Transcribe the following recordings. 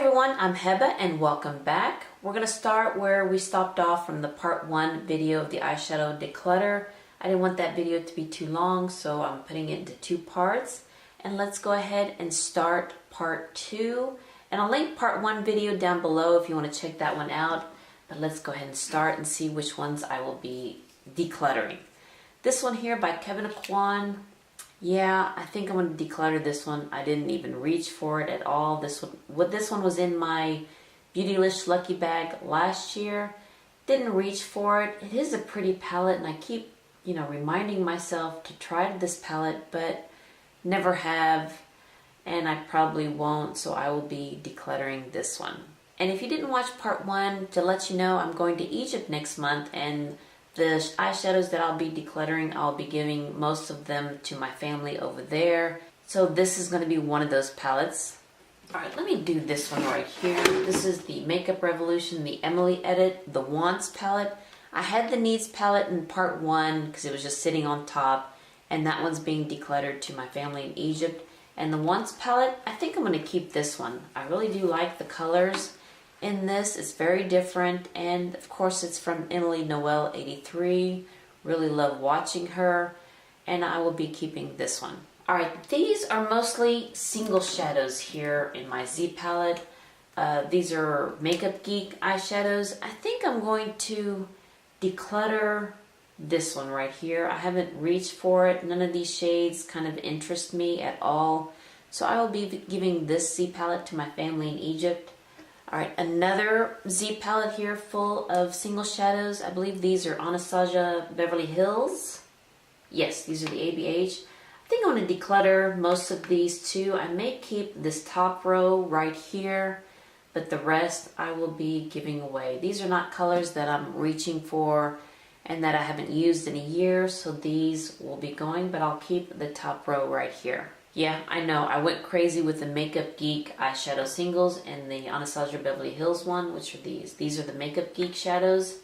everyone, I'm Heba and welcome back. We're going to start where we stopped off from the part 1 video of the eyeshadow declutter. I didn't want that video to be too long, so I'm putting it into 2 parts. And let's go ahead and start part 2. And I'll link part 1 video down below if you want to check that one out. But let's go ahead and start and see which ones I will be decluttering. This one here by Kevin Kwan. Yeah, I think I'm going to declutter this one. I didn't even reach for it at all. This one was in my Beautylish Lucky Bag last year. Didn't reach for it. It is a pretty palette, and I keep, reminding myself to try this palette, but never have, and I probably won't, so I will be decluttering this one. And if you didn't watch part 1, to let you know, I'm going to Egypt next month, and the eyeshadows that I'll be decluttering, I'll be giving most of them to my family over there. So this is going to be one of those palettes. Alright, let me do this one right here. This is the Makeup Revolution, the Emily Edit, the Wants palette. I had the Needs palette in part 1 because it was just sitting on top, and that one's being decluttered to my family in Egypt. And the Wants palette, I think I'm going to keep this one. I really do like the colors in this. It's very different, and of course it's from Emily Noel 83. Really love watching her, and I will be keeping this one. Alright, these are mostly single shadows here in my Z palette. These are Makeup Geek eyeshadows. I think I'm going to declutter this one right here. I haven't reached for it. None of these shades kind of interest me at all. So I will be giving this Z palette to my family in Egypt. Alright, another Z palette here full of single shadows. I believe these are Anastasia Beverly Hills. Yes, these are the ABH. I think I'm going to declutter most of these too. I may keep this top row right here, but the rest I will be giving away. These are not colors that I'm reaching for and that I haven't used in a year, so these will be going, but I'll keep the top row right here. Yeah, I know, I went crazy with the Makeup Geek eyeshadow singles and the Anastasia Beverly Hills one, which are these. These are the Makeup Geek shadows.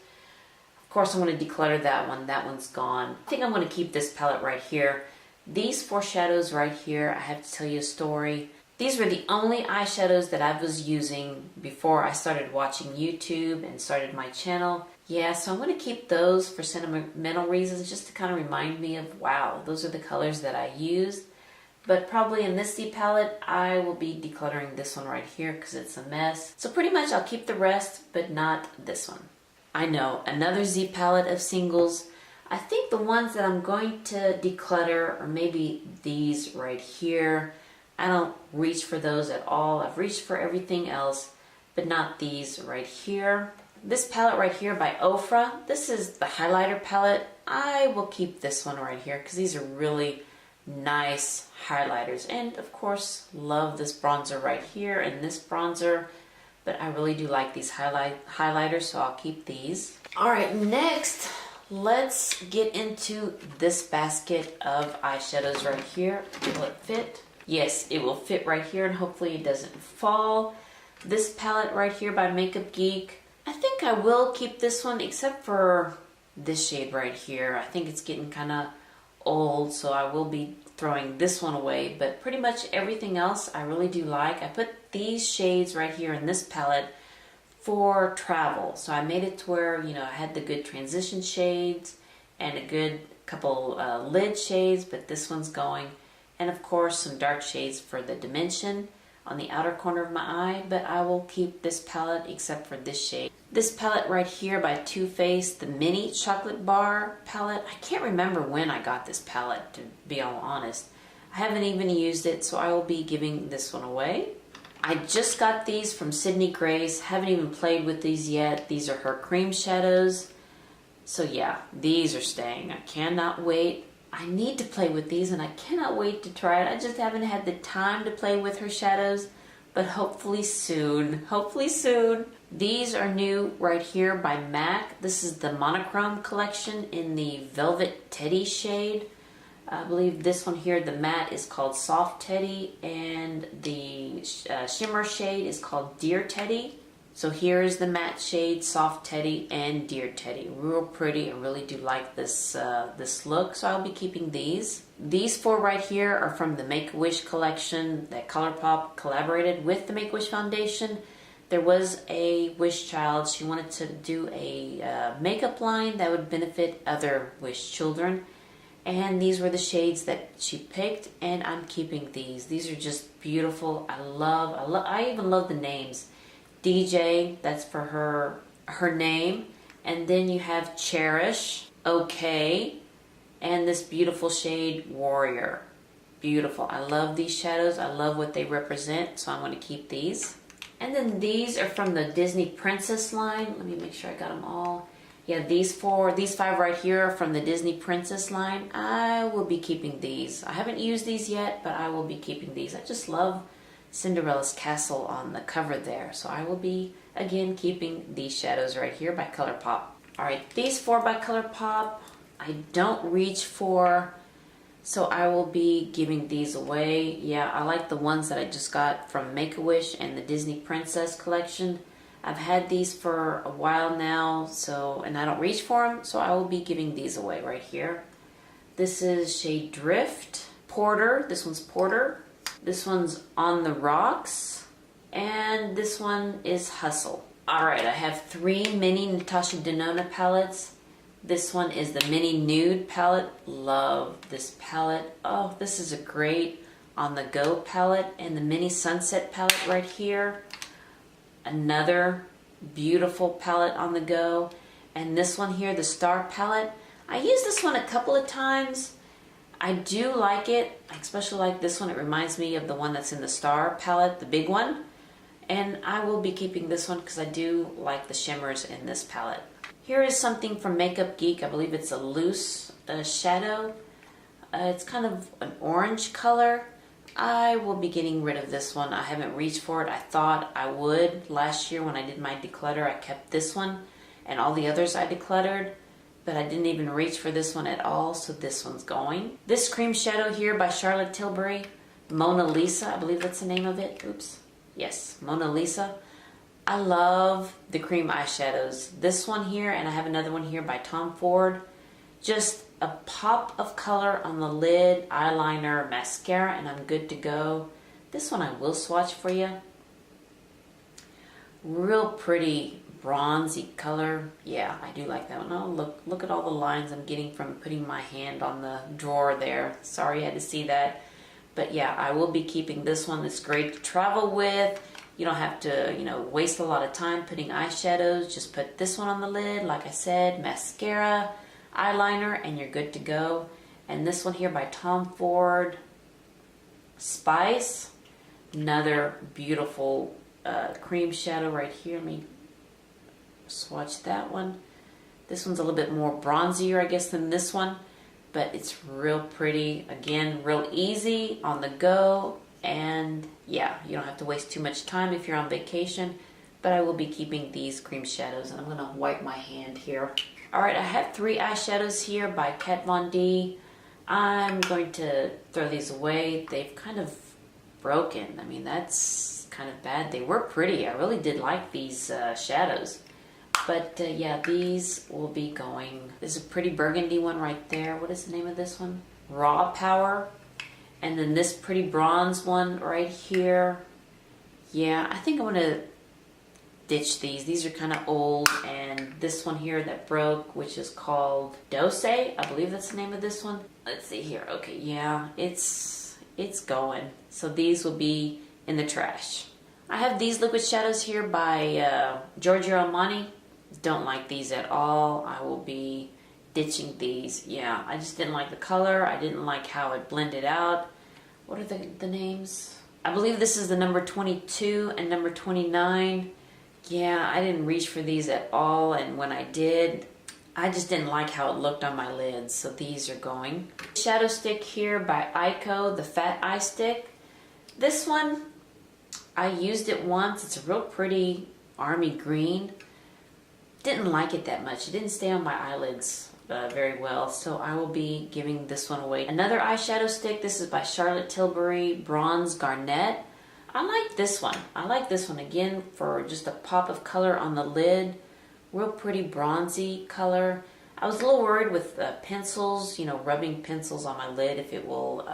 Of course, I'm going to declutter that one. That one's gone. I think I'm going to keep this palette right here. These 4 shadows right here, I have to tell you a story. These were the only eyeshadows that I was using before I started watching YouTube and started my channel. Yeah, so I'm going to keep those for sentimental reasons, just to kind of remind me of, wow, those are the colors that I used. But probably in this Z palette, I will be decluttering this one right here because it's a mess. So pretty much I'll keep the rest, but not this one. I know, another Z palette of singles. I think the ones that I'm going to declutter are maybe these right here. I don't reach for those at all. I've reached for everything else, but not these right here. This palette right here by Ofra, this is the highlighter palette. I will keep this one right here because these are really nice highlighters, and of course love this bronzer right here and this bronzer, but I really do like these highlighters, so I'll keep these. Alright, next let's get into this basket of eyeshadows right here. Will it fit? Yes, it will fit right here, and hopefully it doesn't fall. This palette right here by Makeup Geek, I think I will keep this one except for this shade right here. I think it's getting kind of old, so I will be throwing this one away, but pretty much everything else I really do like. I put these shades right here in this palette for travel, so I made it to where I had the good transition shades and a good couple lid shades, but this one's going, and of course some dark shades for the dimension on the outer corner of my eye, but I will keep this palette except for this shade. This palette right here by Too Faced, the Mini Chocolate Bar palette. I can't remember when I got this palette, to be all honest. I haven't even used it, so I will be giving this one away. I just got these from Sydney Grace. Haven't even played with these yet. These are her cream shadows. So yeah, these are staying. I cannot wait. I need to play with these, and I cannot wait to try it. I just haven't had the time to play with her shadows, but hopefully soon. Hopefully soon. These are new right here by MAC. This is the Monochrome collection in the Velvet Teddy shade. I believe this one here, the matte, is called Soft Teddy, and the shimmer shade is called Dear Teddy. So here's the matte shade, Soft Teddy and Dear Teddy. Real pretty. I really do like this this look, so I'll be keeping these. These 4 right here are from the Make-A-Wish collection that ColourPop collaborated with the Make-A-Wish Foundation. There was a Wish child. She wanted to do a makeup line that would benefit other Wish children. And these were the shades that she picked, and I'm keeping these. These are just beautiful. I even love the names. DJ, that's for her name. And then you have Cherish, Okay, and this beautiful shade, Warrior. Beautiful. I love these shadows. I love what they represent, so I'm going to keep these. And then these are from the Disney Princess line. Let me make sure I got them all. Yeah, these 5 right here are from the Disney Princess line. I will be keeping these. I haven't used these yet, but I will be keeping these. I just love Cinderella's castle on the cover there. So I will be, again, keeping these shadows right here by ColourPop. Alright, these 4 by ColourPop, I don't reach for, so I will be giving these away. Yeah, I like the ones that I just got from Make-A-Wish and the Disney Princess collection. I've had these for a while now, and I don't reach for them, so I will be giving these away right here. This is shade Drift, Porter. This one's Porter. This one's On the Rocks, and this one is Hustle. Alright, I have 3 mini Natasha Denona palettes. This one is the mini nude palette. Love this palette. Oh, this is a great on the go palette, and the mini sunset palette right here. Another beautiful palette on the go. And this one here, the Star palette. I used this one a couple of times. I do like it. I especially like this one. It reminds me of the one that's in the Star palette, the big one. And I will be keeping this one because I do like the shimmers in this palette. Here is something from Makeup Geek. I believe it's a loose shadow. It's kind of an orange color. I will be getting rid of this one. I haven't reached for it. I thought I would. Last year when I did my declutter, I kept this one and all the others I decluttered, but I didn't even reach for this one at all, so this one's going. This cream shadow here by Charlotte Tilbury, Mona Lisa, I believe that's the name of it. Oops. Yes, Mona Lisa. I love the cream eyeshadows. This one here, and I have another one here by Tom Ford. Just a pop of color on the lid, eyeliner, mascara, and I'm good to go. This one I will swatch for you. Real pretty bronzy color. Yeah, I do like that one. Oh, look at all the lines I'm getting from putting my hand on the drawer there. Sorry you had to see that. But yeah, I will be keeping this one. It's great to travel with. You don't have to, waste a lot of time putting eyeshadows. Just put this one on the lid, like I said, mascara, eyeliner, and you're good to go. And this one here by Tom Ford, Spice. Another beautiful cream shadow right here. Let me swatch that one. This one's a little bit more bronzier, I guess, than this one. But it's real pretty. Again, real easy on the go. And yeah, you don't have to waste too much time if you're on vacation. But I will be keeping these cream shadows. And I'm going to wipe my hand here. Alright, I have 3 eyeshadows here by Kat Von D. I'm going to throw these away. They've kind of broken. I mean, that's kind of bad. They were pretty. I really did like these shadows. But yeah, these will be going. There's a pretty burgundy one right there. What is the name of this one? Raw Power. And then this pretty bronze one right here. Yeah, I think I'm going to ditch these. These are kind of old. And this one here that broke, which is called Dose. I believe that's the name of this one. Let's see here. Okay, yeah, it's going. So these will be in the trash. I have these liquid shadows here by Giorgio Armani. Don't like these at all. I will be ditching these. Yeah, I just didn't like the color. I didn't like how it blended out. What are the names? I believe this is the number 22 and number 29. Yeah, I didn't reach for these at all. And when I did, I just didn't like how it looked on my lids. So these are going. Shadow stick here by Ico, the Fat Eye Stick. This one, I used it once. It's a real pretty army green. Didn't like it that much. It didn't stay on my eyelids very well, so I will be giving this one away. Another eyeshadow stick. This is by Charlotte Tilbury, Bronze Garnet. I like this one. I like this one again for just a pop of color on the lid. Real pretty bronzy color. I was a little worried with pencils, you know, rubbing pencils on my lid if it will,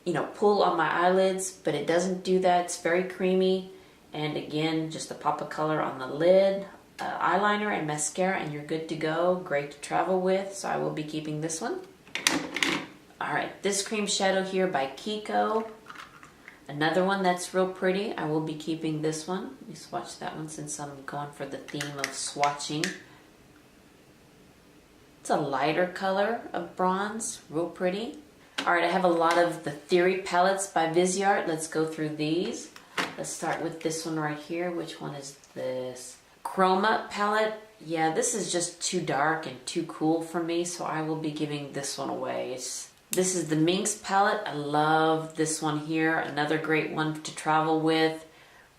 you know, pull on my eyelids, but it doesn't do that. It's very creamy. And again, just a pop of color on the lid, eyeliner and mascara, and you're good to go. Great to travel with, so I will be keeping this one. All right, this cream shadow here by Kiko. Another one that's real pretty. I will be keeping this one. Let me swatch that one since I'm going for the theme of swatching. It's a lighter color of bronze, real pretty. All right, I have a lot of the Theory palettes by Viseart. Let's go through these. Let's start with this one right here. Which one is this? Chroma palette. Yeah, this is just too dark and too cool for me, so I will be giving this one away. This is the Minx palette. I love this one here. Another great one to travel with.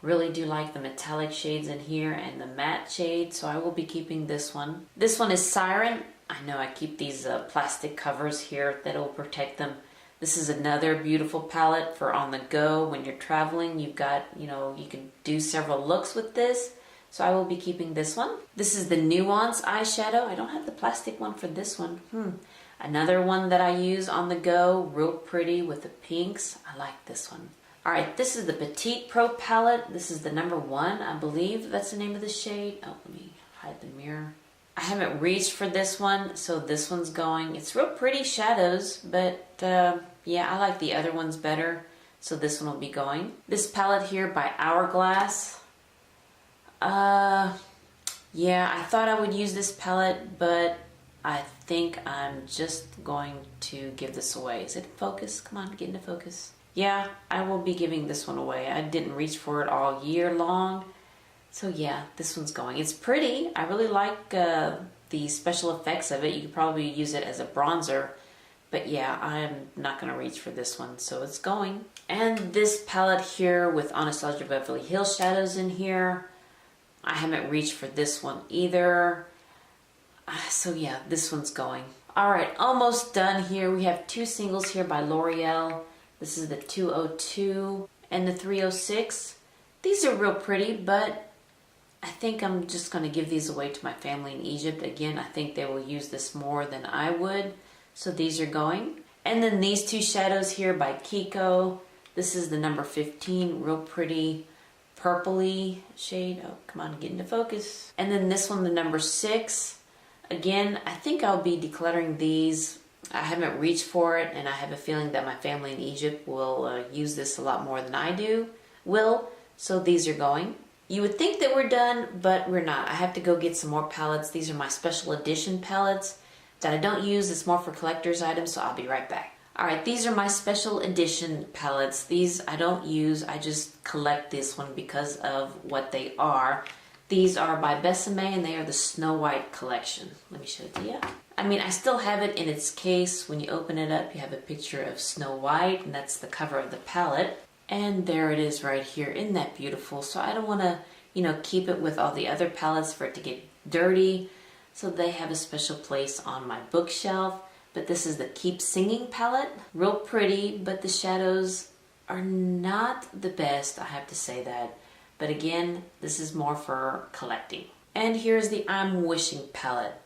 Really do like the metallic shades in here and the matte shade, so I will be keeping this one. This one is Siren. I know I keep these plastic covers here that will protect them. This is another beautiful palette for on the go when you're traveling. You've got, you know, you can do several looks with this. So I will be keeping this one. This is the Nuance eyeshadow. I don't have the plastic one for this one. Another one that I use on the go, real pretty with the pinks. I like this one. All right, this is the Petite Pro palette. This is the number 1, I believe that's the name of the shade. Oh, let me hide the mirror. I haven't reached for this one, so this one's going. It's real pretty shadows, but yeah, I like the other ones better, so this one will be going. This palette here by Hourglass. Yeah, I thought I would use this palette, but I think I'm just going to give this away. Is it in focus? Come on, get into focus. Yeah, I will be giving this one away. I didn't reach for it all year long. So yeah, this one's going. It's pretty. I really like the special effects of it. You could probably use it as a bronzer. But yeah, I'm not going to reach for this one. So it's going. And this palette here with Anastasia Beverly Hills shadows in here. I haven't reached for this one either. So yeah, this one's going. All right, almost done here. We have 2 singles here by L'Oreal. This is the 202 and the 306. These are real pretty, but I think I'm just going to give these away to my family in Egypt. Again, I think they will use this more than I would. So these are going. And then these 2 shadows here by Kiko. This is the number 15, real pretty purpley shade. Oh, come on, get into focus. And then this one, the number 6. Again, I think I'll be decluttering these. I haven't reached for it, and I have a feeling that my family in Egypt will use this a lot more than I will. So these are going. You would think that we're done, but we're not. I have to go get some more palettes. These are my special edition palettes that I don't use. It's more for collector's items, so I'll be right back. All right, these are my special edition palettes. These I don't use. I just collect this one because of what they are. These are by Besame, and they are the Snow White collection. Let me show it to you. I mean, I still have it in its case. When you open it up, you have a picture of Snow White, and that's the cover of the palette. And there it is right here. Isn't that beautiful? So I don't want to, you know, keep it with all the other palettes for it to get dirty. So they have a special place on my bookshelf. But this is the Keep Singing palette. Real pretty, but the shadows are not the best, I have to say that. But again, this is more for collecting. And here's the I'm Wishing palette.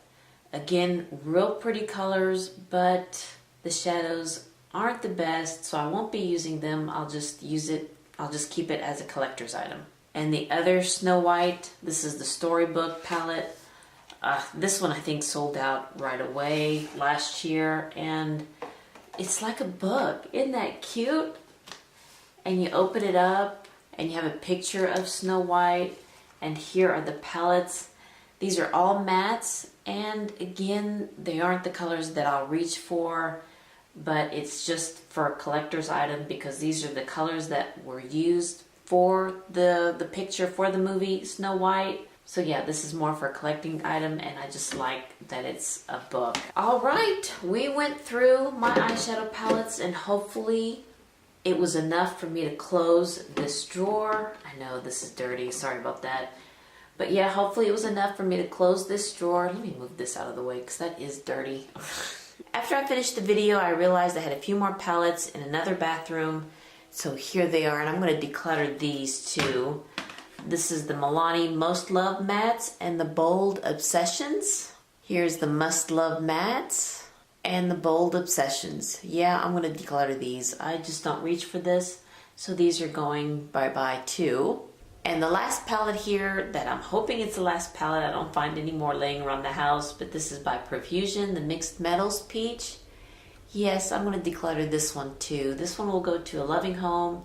Again, real pretty colors, but the shadows aren't the best, so I won't be using them. I'll just use it, I'll just keep it as a collector's item. And the other Snow White, this is the Storybook palette. This one I think sold out right away last year, and it's like a book. Isn't that cute? And you open it up, and you have a picture of Snow White, and here are the palettes. These are all mattes, and again, they aren't the colors that I'll reach for, but it's just for a collector's item because these are the colors that were used for the picture for the movie Snow White. So yeah, this is more for a collecting item, and I just like that it's a book. All right, we went through my eyeshadow palettes, and hopefully it was enough for me to close this drawer. I know this is dirty, sorry about that. But yeah, hopefully it was enough for me to close this drawer. Let me move this out of the way because that is dirty. After I finished the video, I realized I had a few more palettes in another bathroom So here they are, and I'm going to declutter these two. This is the Milani Most Loved Mattes and the Bold Obsessions. Here's the Must Love Mattes and the Bold Obsessions. Yeah, I'm going to declutter these. I just don't reach for this, so these are going bye-bye too. And the last palette here, that I'm hoping it's the last palette, I don't find any more laying around the house, but this is by Profusion, the Mixed Metals Peach. Yes, I'm going to declutter this one too. This one will go to a loving home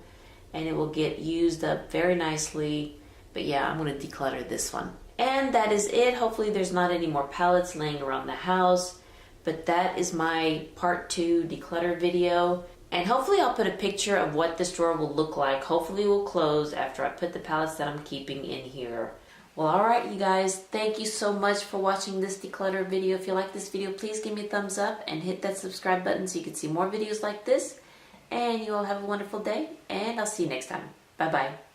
and it will get used up very nicely. But yeah, I'm going to declutter this one. And that is it. Hopefully there's not any more palettes laying around the house. But that is my part 2 declutter video. And hopefully I'll put a picture of what this drawer will look like. Hopefully it will close after I put the palettes that I'm keeping in here. Well, alright you guys, thank you so much for watching this declutter video. If you like this video, please give me a thumbs up and hit that subscribe button so you can see more videos like this. And you all have a wonderful day, and I'll see you next time. Bye-bye.